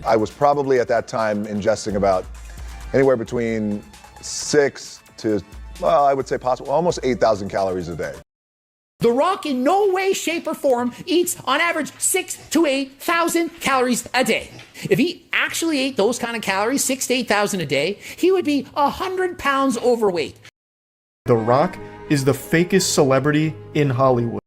I was probably at that time ingesting about anywhere between 6 to, well, I would say possible, almost 8,000 calories a day. The Rock in no way, shape, or form eats on average 6 to 8,000 calories a day. If he actually ate those kind of calories, 6 to 8,000 a day, he would be 100 pounds overweight. The Rock is the fakest celebrity in Hollywood.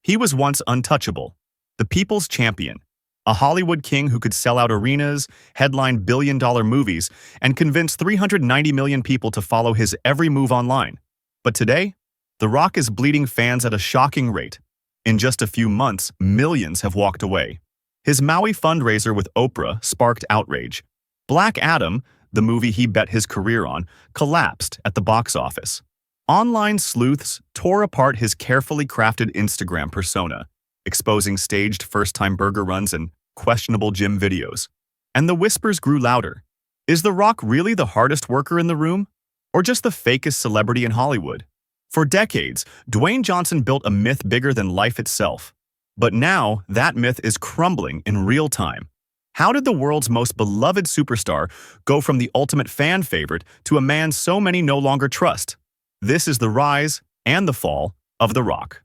He was once untouchable, the people's champion, a Hollywood king who could sell out arenas, headline billion-dollar movies, and convince 390 million people to follow his every move online. But today, The Rock is bleeding fans at a shocking rate. In just a few months, millions have walked away. His Maui fundraiser with Oprah sparked outrage. Black Adam, the movie he bet his career on, collapsed at the box office. Online sleuths tore apart his carefully crafted Instagram persona, exposing staged first-time burger runs and questionable gym videos. And the whispers grew louder. Is The Rock really the hardest worker in the room? Or just the fakest celebrity in Hollywood? For decades, Dwayne Johnson built a myth bigger than life itself. But now, that myth is crumbling in real time. How did the world's most beloved superstar go from the ultimate fan favorite to a man so many no longer trust? This is the rise and the fall of The Rock.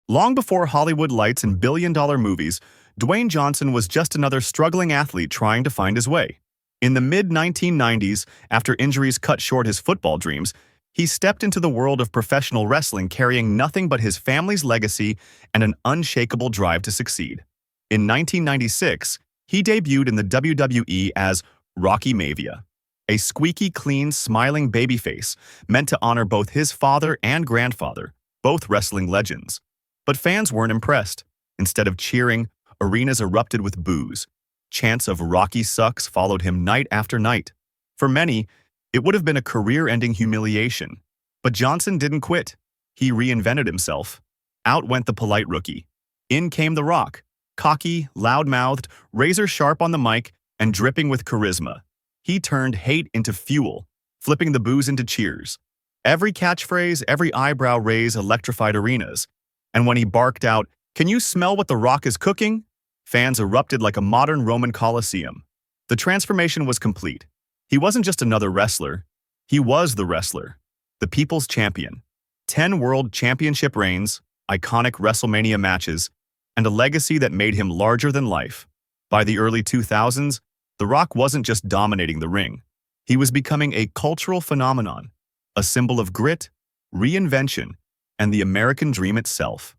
Long before Hollywood lights and billion-dollar movies, Dwayne Johnson was just another struggling athlete trying to find his way. In the mid-1990s, after injuries cut short his football dreams, he stepped into the world of professional wrestling carrying nothing but his family's legacy and an unshakable drive to succeed. In 1996, he debuted in the WWE as Rocky Maivia, a squeaky clean, smiling babyface meant to honor both his father and grandfather, both wrestling legends. But fans weren't impressed. Instead of cheering, arenas erupted with boos. Chants of "Rocky sucks" followed him night after night. For many, it would have been a career-ending humiliation. But Johnson didn't quit. He reinvented himself. Out went the polite rookie. In came The Rock, cocky, loud-mouthed, razor-sharp on the mic, and dripping with charisma. He turned hate into fuel, flipping the boos into cheers. Every catchphrase, every eyebrow raise electrified arenas. And when he barked out, "Can you smell what The Rock is cooking?" fans erupted like a modern Roman Colosseum. The transformation was complete. He wasn't just another wrestler. He was the wrestler, the people's champion. 10 world championship reigns, iconic WrestleMania matches, and a legacy that made him larger than life. By the early 2000s, The Rock wasn't just dominating the ring. He was becoming a cultural phenomenon, a symbol of grit, reinvention, and the American dream itself.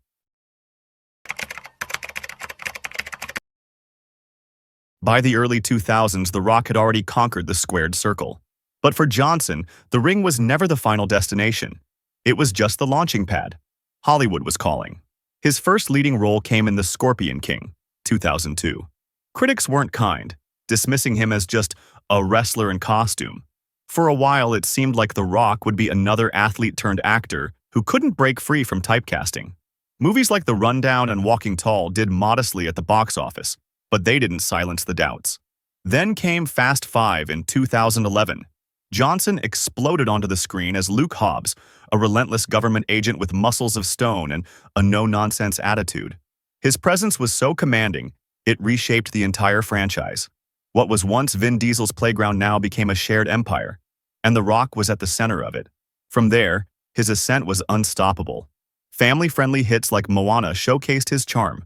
By the early 2000s, The Rock had already conquered the squared circle. But for Johnson, the ring was never the final destination. It was just the launching pad. Hollywood was calling. His first leading role came in The Scorpion King, 2002. Critics weren't kind, dismissing him as just a wrestler in costume. For a while, it seemed like The Rock would be another athlete-turned-actor who couldn't break free from typecasting. Movies like The Rundown and Walking Tall did modestly at the box office, but they didn't silence the doubts. Then came Fast 5 in 2011. Johnson exploded onto the screen as Luke Hobbs, a relentless government agent with muscles of stone and a no-nonsense attitude. His presence was so commanding, it reshaped the entire franchise. What was once Vin Diesel's playground now became a shared empire, and The Rock was at the center of it. From there, his ascent was unstoppable. Family-friendly hits like Moana showcased his charm.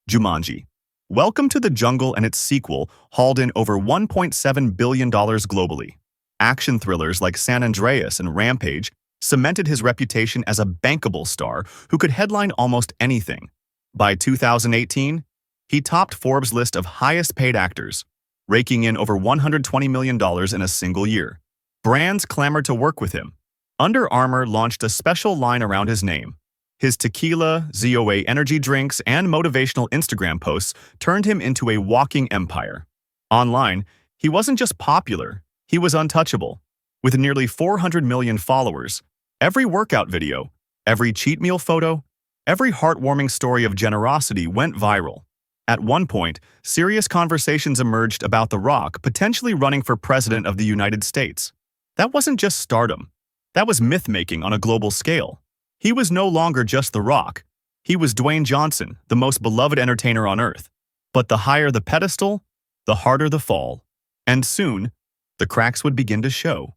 Jumanji, Welcome to the Jungle and its sequel hauled in over $1.7 billion globally. Action thrillers like San Andreas and Rampage cemented his reputation as a bankable star who could headline almost anything. By 2018, he topped Forbes' list of highest-paid actors, raking in over $120 million in a single year. Brands clamored to work with him. Under Armour launched a special line around his name. His tequila, ZOA energy drinks, and motivational Instagram posts turned him into a walking empire. Online, he wasn't just popular, he was untouchable. With nearly 400 million followers, every workout video, every cheat meal photo, every heartwarming story of generosity went viral. At one point, serious conversations emerged about The Rock potentially running for president of the United States. That wasn't just stardom. That was myth-making on a global scale. He was no longer just The Rock. He was Dwayne Johnson, the most beloved entertainer on earth. But the higher the pedestal, the harder the fall. And soon, the cracks would begin to show.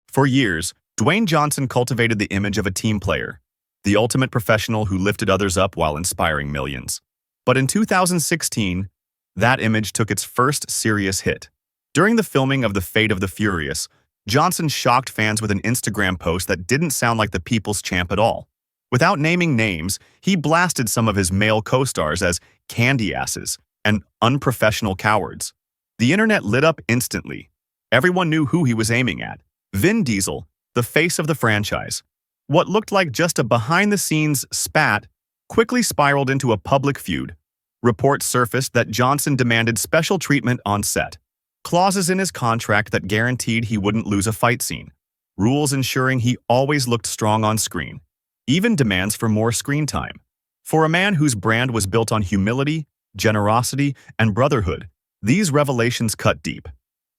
For years, Dwayne Johnson cultivated the image of a team player, the ultimate professional who lifted others up while inspiring millions. But in 2016, that image took its first serious hit. During the filming of The Fate of the Furious, Johnson shocked fans with an Instagram post that didn't sound like the people's champ at all. Without naming names, he blasted some of his male co-stars as candy asses and unprofessional cowards. The internet lit up instantly. Everyone knew who he was aiming at. Vin Diesel, the face of the franchise. What looked like just a behind-the-scenes spat quickly spiraled into a public feud. Reports surfaced that Johnson demanded special treatment on set. Clauses in his contract that guaranteed he wouldn't lose a fight scene. Rules ensuring he always looked strong on screen. Even demands for more screen time. For a man whose brand was built on humility, generosity, and brotherhood, these revelations cut deep.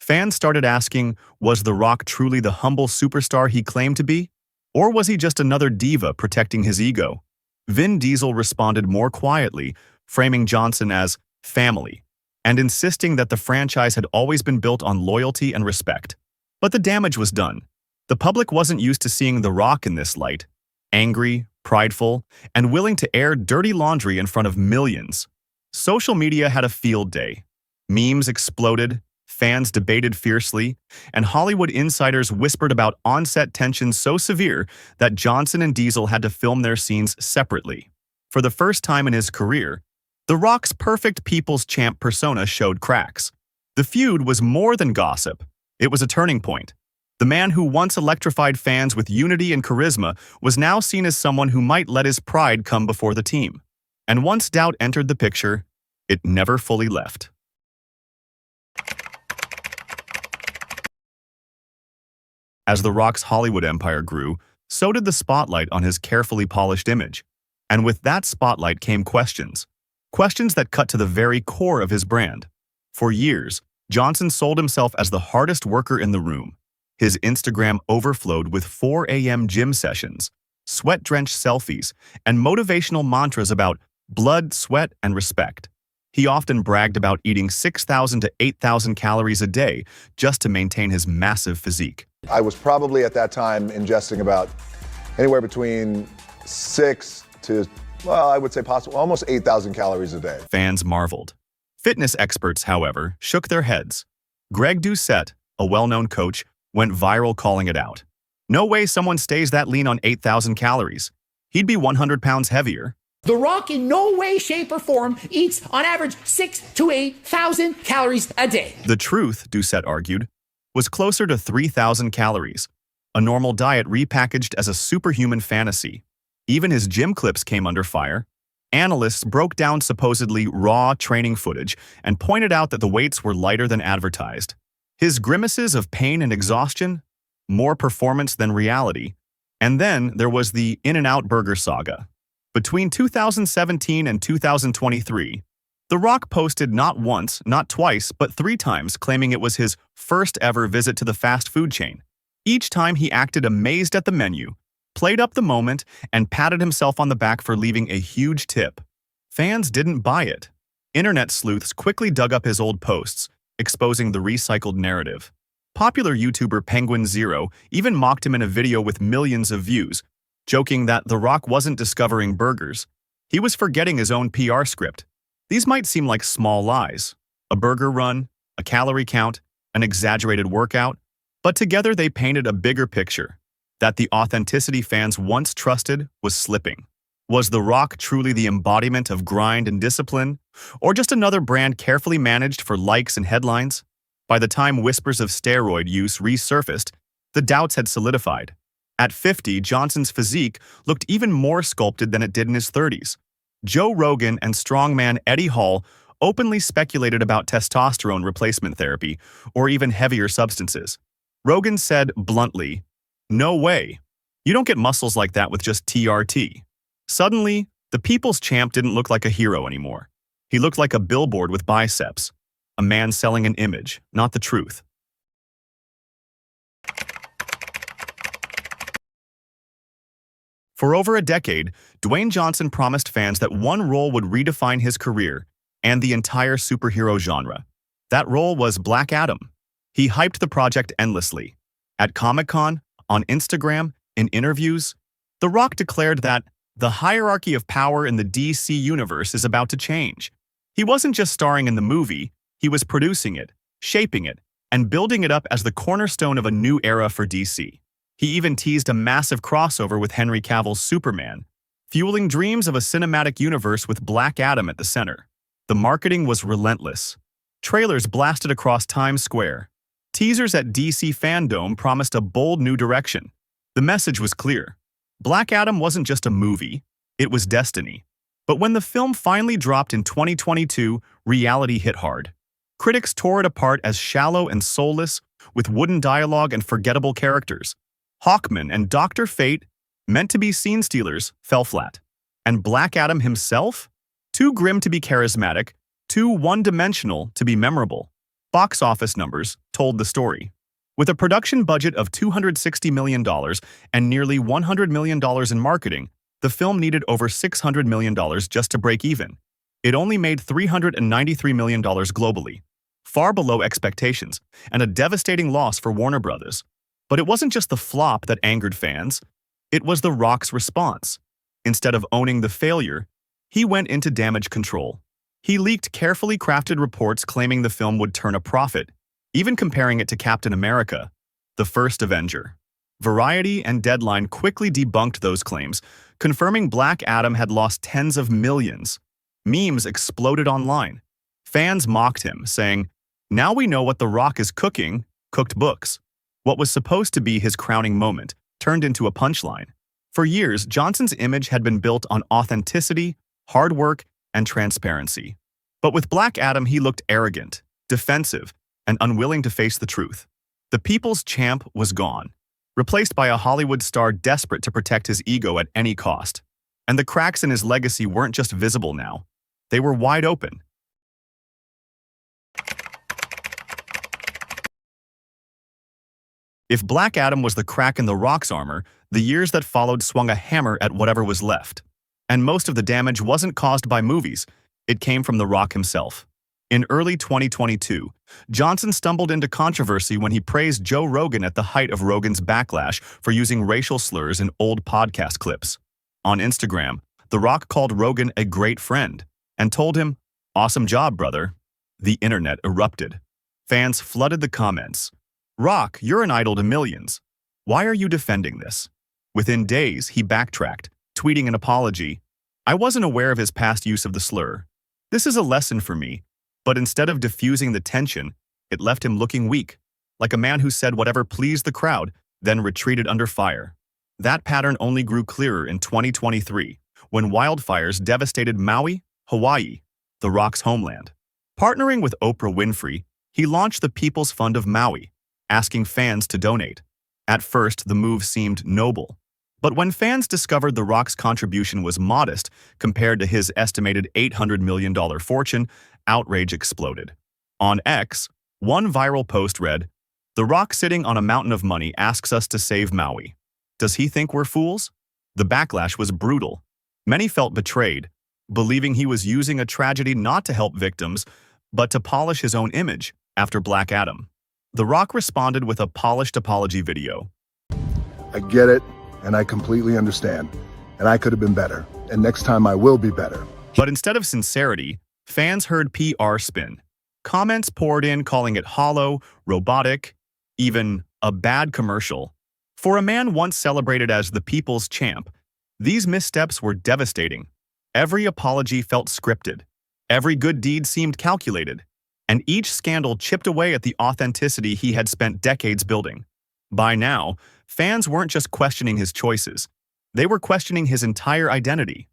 Fans started asking, was The Rock truly the humble superstar he claimed to be? Or was he just another diva protecting his ego? Vin Diesel responded more quietly, framing Johnson as family, and insisting that the franchise had always been built on loyalty and respect. But the damage was done. The public wasn't used to seeing The Rock in this light, angry, prideful, and willing to air dirty laundry in front of millions. Social media had a field day. Memes exploded, fans debated fiercely, and Hollywood insiders whispered about on-set tensions so severe that Johnson and Diesel had to film their scenes separately. For the first time in his career, The Rock's perfect people's champ persona showed cracks. The feud was more than gossip. It was a turning point. The man who once electrified fans with unity and charisma was now seen as someone who might let his pride come before the team. And once doubt entered the picture, it never fully left. As The Rock's Hollywood empire grew, so did the spotlight on his carefully polished image. And with that spotlight came questions. Questions that cut to the very core of his brand. For years, Johnson sold himself as the hardest worker in the room. His Instagram overflowed with 4 a.m. gym sessions, sweat-drenched selfies, and motivational mantras about blood, sweat, and respect. He often bragged about eating 6,000 to 8,000 calories a day just to maintain his massive physique. I was probably at that time ingesting about anywhere between 6 to, well, I would say possible, almost 8,000 calories a day. Fans marveled. Fitness experts, however, shook their heads. Greg Doucette, a well-known coach, went viral calling it out. No way someone stays that lean on 8,000 calories. He'd be 100 pounds heavier. The Rock in no way, shape, or form eats on average 6,000 to 8,000 calories a day. The truth, Doucette argued, was closer to 3,000 calories, a normal diet repackaged as a superhuman fantasy. Even his gym clips came under fire. Analysts broke down supposedly raw training footage and pointed out that the weights were lighter than advertised. His grimaces of pain and exhaustion, more performance than reality. And then there was the In-N-Out Burger saga. Between 2017 and 2023, The Rock posted not once, not twice, but 3 times claiming it was his first ever visit to the fast food chain. Each time he acted amazed at the menu, played up the moment, and patted himself on the back for leaving a huge tip. Fans didn't buy it. Internet sleuths quickly dug up his old posts, exposing the recycled narrative. Popular YouTuber Penguin Zero even mocked him in a video with millions of views, joking that The Rock wasn't discovering burgers. He was forgetting his own PR script. These might seem like small lies. A burger run, a calorie count, an exaggerated workout. But together they painted a bigger picture. That the authenticity fans once trusted was slipping. Was The Rock truly the embodiment of grind and discipline? Or just another brand carefully managed for likes and headlines? By the time whispers of steroid use resurfaced, the doubts had solidified. At 50, Johnson's physique looked even more sculpted than it did in his 30s. Joe Rogan and strongman Eddie Hall openly speculated about testosterone replacement therapy or even heavier substances. Rogan said bluntly, "No way. You don't get muscles like that with just TRT." Suddenly, the people's champ didn't look like a hero anymore. He looked like a billboard with biceps, a man selling an image, not the truth. For over a decade, Dwayne Johnson promised fans that one role would redefine his career and the entire superhero genre. That role was Black Adam. He hyped the project endlessly. At Comic-Con, on Instagram, in interviews, The Rock declared that the hierarchy of power in the DC universe is about to change. He wasn't just starring in the movie, he was producing it, shaping it, and building it up as the cornerstone of a new era for DC. He even teased a massive crossover with Henry Cavill's Superman, fueling dreams of a cinematic universe with Black Adam at the center. The marketing was relentless. Trailers blasted across Times Square. Teasers at DC Fandom promised a bold new direction. The message was clear. Black Adam wasn't just a movie, it was destiny. But when the film finally dropped in 2022, reality hit hard. Critics tore it apart as shallow and soulless, with wooden dialogue and forgettable characters. Hawkman and Dr. Fate, meant to be scene stealers, fell flat. And Black Adam himself? Too grim to be charismatic, too one-dimensional to be memorable. Box office numbers told the story. With a production budget of $260 million and nearly $100 million in marketing, the film needed over $600 million just to break even. It only made $393 million globally, far below expectations, and a devastating loss for Warner Brothers. But it wasn't just the flop that angered fans, it was The Rock's response. Instead of owning the failure, he went into damage control. He leaked carefully crafted reports claiming the film would turn a profit, even comparing it to Captain America, the first Avenger. Variety and Deadline quickly debunked those claims, confirming Black Adam had lost tens of millions. Memes exploded online. Fans mocked him, saying, "Now we know what The Rock is cooking, cooked books." What was supposed to be his crowning moment turned into a punchline. For years, Johnson's image had been built on authenticity, hard work, and transparency. But with Black Adam, he looked arrogant, defensive, and unwilling to face the truth. The people's champ was gone, replaced by a Hollywood star desperate to protect his ego at any cost. And the cracks in his legacy weren't just visible now. They were wide open. If Black Adam was the crack in The Rock's armor, the years that followed swung a hammer at whatever was left. And most of the damage wasn't caused by movies, it came from The Rock himself. In early 2022, Johnson stumbled into controversy when he praised Joe Rogan at the height of Rogan's backlash for using racial slurs in old podcast clips. On Instagram, The Rock called Rogan a great friend and told him, "Awesome job, brother." The internet erupted. Fans flooded the comments. "Rock, you're an idol to millions. Why are you defending this?" Within days, he backtracked, tweeting an apology. "I wasn't aware of his past use of the slur. This is a lesson for me." But instead of diffusing the tension, it left him looking weak, like a man who said whatever pleased the crowd, then retreated under fire. That pattern only grew clearer in 2023, when wildfires devastated Maui, Hawaii, The Rock's homeland. Partnering with Oprah Winfrey, he launched the People's Fund of Maui, asking fans to donate. At first, the move seemed noble. But when fans discovered The Rock's contribution was modest compared to his estimated $800 million fortune, outrage exploded. On X, one viral post read, "The Rock sitting on a mountain of money asks us to save Maui. Does he think we're fools?" The backlash was brutal. Many felt betrayed, believing he was using a tragedy not to help victims, but to polish his own image after Black Adam. The Rock responded with a polished apology video. I get it, and I completely understand. And I could have been better. And next time I will be better. But instead of sincerity, fans heard PR spin. Comments poured in calling it hollow, robotic, even a bad commercial. For a man once celebrated as the people's champ, these missteps were devastating. Every apology felt scripted. Every good deed seemed calculated. And each scandal chipped away at the authenticity he had spent decades building. By now, fans weren't just questioning his choices. They were questioning his entire identity.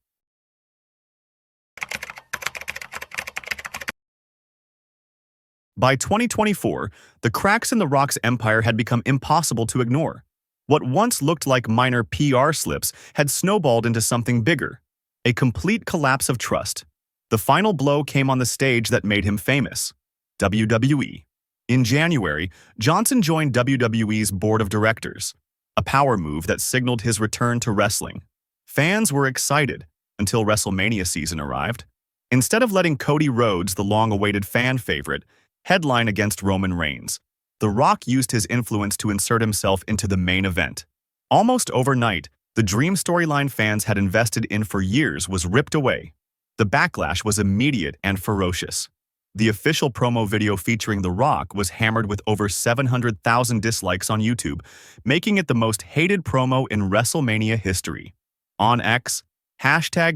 By 2024, the cracks in The Rock's empire had become impossible to ignore. What once looked like minor PR slips had snowballed into something bigger, a complete collapse of trust. The final blow came on the stage that made him famous, WWE. In January, Johnson joined WWE's board of directors, a power move that signaled his return to wrestling. Fans were excited until WrestleMania season arrived. Instead of letting Cody Rhodes, the long-awaited fan favorite, headline against Roman Reigns, The Rock used his influence to insert himself into the main event. Almost overnight, the dream storyline fans had invested in for years was ripped away. The backlash was immediate and ferocious. The official promo video featuring The Rock was hammered with over 700,000 dislikes on YouTube, making it the most hated promo in WrestleMania history. On X,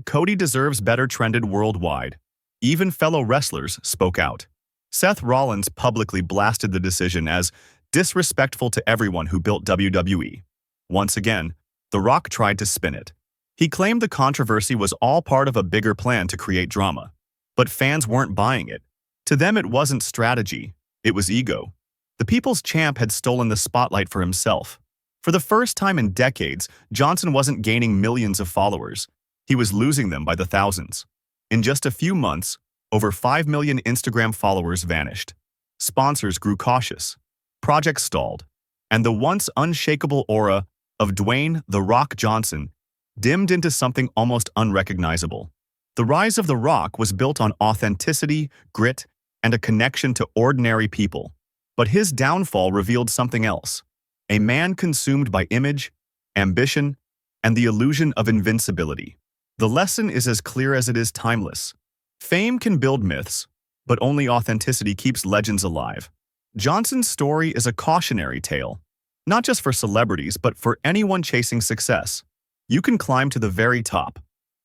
#Cody deserves better trended worldwide. Even fellow wrestlers spoke out. Seth Rollins publicly blasted the decision as disrespectful to everyone who built WWE. Once again, The Rock tried to spin it. He claimed the controversy was all part of a bigger plan to create drama. But fans weren't buying it. To them, it wasn't strategy, it was ego. The people's champ had stolen the spotlight for himself. For the first time in decades, Johnson wasn't gaining millions of followers. He was losing them by the thousands. In just a few months, over 5 million Instagram followers vanished. Sponsors grew cautious. Projects stalled. And the once unshakable aura of Dwayne "The Rock" Johnson dimmed into something almost unrecognizable. The rise of The Rock was built on authenticity, grit, and a connection to ordinary people. But his downfall revealed something else. A man consumed by image, ambition, and the illusion of invincibility. The lesson is as clear as it is timeless. Fame can build myths, but only authenticity keeps legends alive. Johnson's story is a cautionary tale, not just for celebrities, but for anyone chasing success. You can climb to the very top,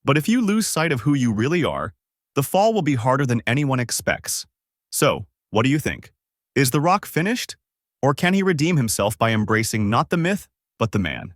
but if you lose sight of who you really are, the fall will be harder than anyone expects. So, what do you think? Is The Rock finished? Or can he redeem himself by embracing not the myth, but the man?